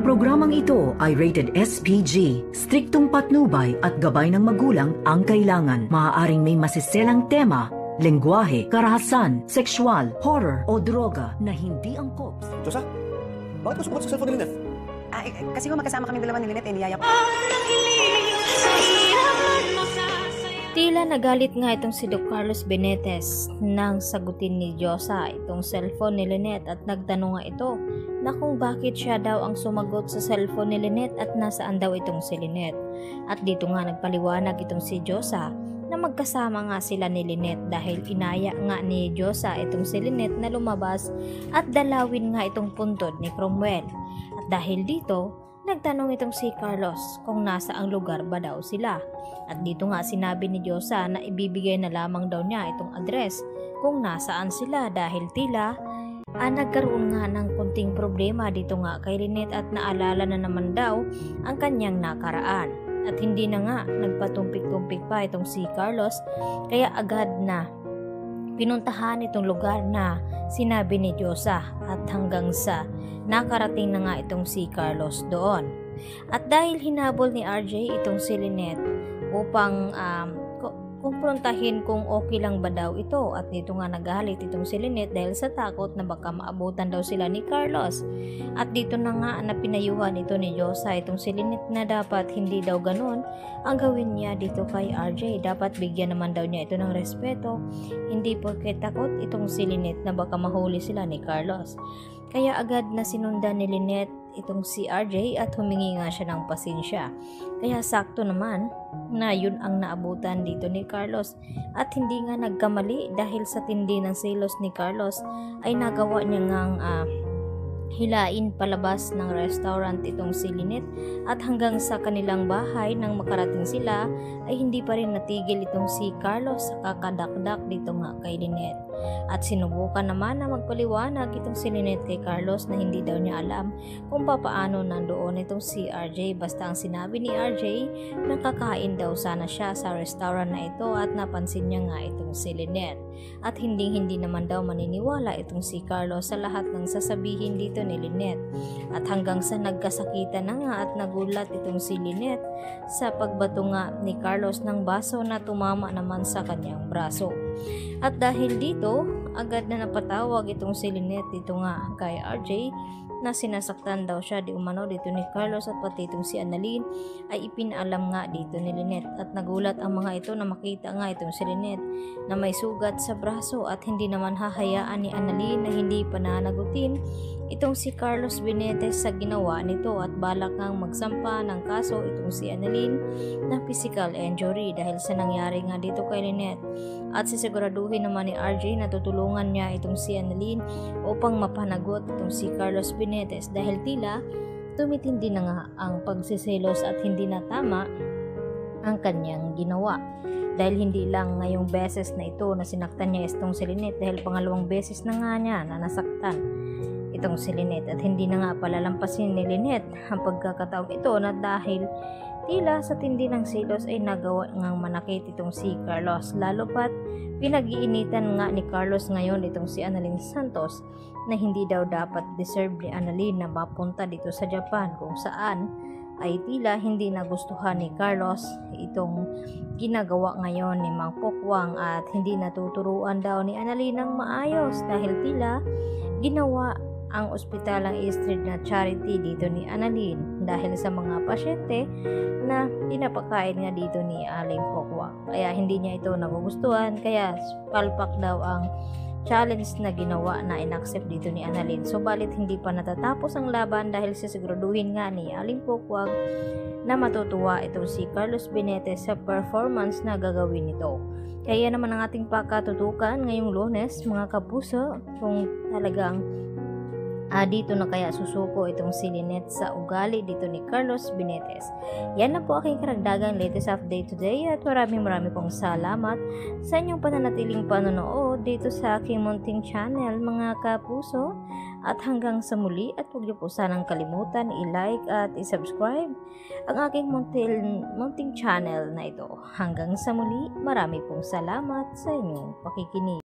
Ang programang ito ay rated SPG. Striktong patnubay at gabay ng magulang ang kailangan. Maaaring may masiselang tema, lengguwahe, karahasan, sexual, horror o droga na hindi angkop. Josa, bakit mo sumagot sa cellphone ni Lynette? Kasi magkasama kami dalawa ni Lynette, niyaya ko. Tila nagalit nga itong si Doc Carlos Benitez nang sagutin ni Josa itong cellphone ni Lynette at nagtanong nga ito na kung bakit siya daw ang sumagot sa cellphone ni Lynette at nasaan daw itong si Lynette. At dito nga nagpaliwanag itong si Josa na magkasama nga sila ni Lynette dahil inaya nga ni Josa itong si Lynette na lumabas at dalawin nga itong puntod ni Cromwell. At dahil dito, nagtanong itong si Carlos kung nasa ang lugar ba daw sila. At dito nga sinabi ni Josa na ibibigay na lamang daw niya itong address kung nasaan sila dahil tila nagkaroon nga ng kunting problema dito nga kay Lynette at naalala na naman daw ang kanyang nakaraan. At hindi na nga nagpatumpik-tumpik pa itong si Carlos kaya agad na pinuntahan itong lugar na sinabi ni Josa at hanggang sa nakarating na nga itong si Carlos doon. At dahil hinabol ni RJ itong si Lynette upang kumprontahin kung okay lang ba daw ito at dito nga nagalit itong si Lynette dahil sa takot na baka maabutan daw sila ni Carlos. At dito na nga na pinayuhan ito ni Josa itong si Lynette na dapat hindi daw ganun ang gawin niya dito kay RJ. Dapat bigyan naman daw niya ito ng respeto, hindi porket takot itong si Lynette na baka mahuli sila ni Carlos. Kaya agad na sinundan ni Lynette itong si RJ at humingi nga siya ng pasensya. Kaya sakto naman na yun ang naabutan dito ni Carlos at hindi nga nagkamali dahil sa tindi ng selos ni Carlos ay nagawa niya ngang hilain palabas ng restaurant itong si Lynette at hanggang sa kanilang bahay nang makarating sila ay hindi pa rin natigil itong si Carlos sa kakadakdak dito nga kay Lynette. At sinubukan naman na magpaliwanag itong si Lynette kay Carlos na hindi daw niya alam kung papaano nandoon itong si RJ. Basta ang sinabi ni RJ na kakain daw sana siya sa restaurant na ito at napansin niya nga itong si Lynette. At hindi naman daw maniniwala itong si Carlos sa lahat ng sasabihin dito ni Lynette. At hanggang sa nagkasakitan na nga at nagulat itong si Lynette sa pagbato nga ni Carlos ng baso na tumama naman sa kanyang braso. At dahil dito, agad na napatawag itong si Lynette dito nga kay RJ na sinasaktan daw siya di umano dito ni Carlos at pati itong si Annalyn ay ipinalam nga dito ni Lynette. At nagulat ang mga ito na makita nga itong si Lynette na may sugat sa braso at hindi naman hahayaan ni Annalyn na hindi pananagutin itong si Carlos Benitez sa ginawa nito at balak ngang magsampa ng kaso itong si Annalyn na physical injury dahil sa nangyari nga dito kay Lynette. At sisiguraduhin naman ni RJ na tutulungan niya itong si Annalyn upang mapanagot itong si Carlos Benitez dahil tila tumitindi na nga ang pagsiselos at hindi na tama ang kanyang ginawa. Dahil hindi lang ngayong beses na ito na sinaktan niya itong si Lynette dahil pangalawang beses na nga niya na nasaktan itong si Lynette at hindi na nga palalampasin ni Lynette ang pagkakataong ito na dahil tila sa tindi ng selos ay nagawa ngang manakit itong si Carlos. Lalo pat pinag-iinitan nga ni Carlos ngayon itong si Annalyn Santos na hindi daw dapat deserve ni Annalyn na mapunta dito sa Japan kung saan ay tila hindi nagustuhan ni Carlos itong ginagawa ngayon ni Mang Pokwang at hindi natuturuan daw ni Annalyn ng maayos dahil tila ginawa ang ospital ang Eastern na charity dito ni Annalyn dahil sa mga pasyente na pinapakain nga dito ni Aling Pokwang. Kaya hindi niya ito nagugustuhan kaya palpak daw ang challenge na ginawa na inaccept dito ni Annalyn. Subalit hindi pa natatapos ang laban dahil sisiguraduhin nga ni Aling Pokwang na matutuwa itong si Carlos Benitez sa performance na gagawin nito. Kaya naman ang ating pakatutukan ngayong Lunes mga kapuso kung talagang dito na kaya susuko itong si Lynette sa ugali dito ni Carlos Benitez. Yan na po aking karagdagang latest update today at maraming pong salamat sa inyong pananatiling panonood dito sa aking munting channel mga kapuso. At hanggang sa muli at huwag niyo po sanang kalimutan i-like at i-subscribe ang aking munting channel na ito. Hanggang sa muli, marami pong salamat sa inyong pakikinig.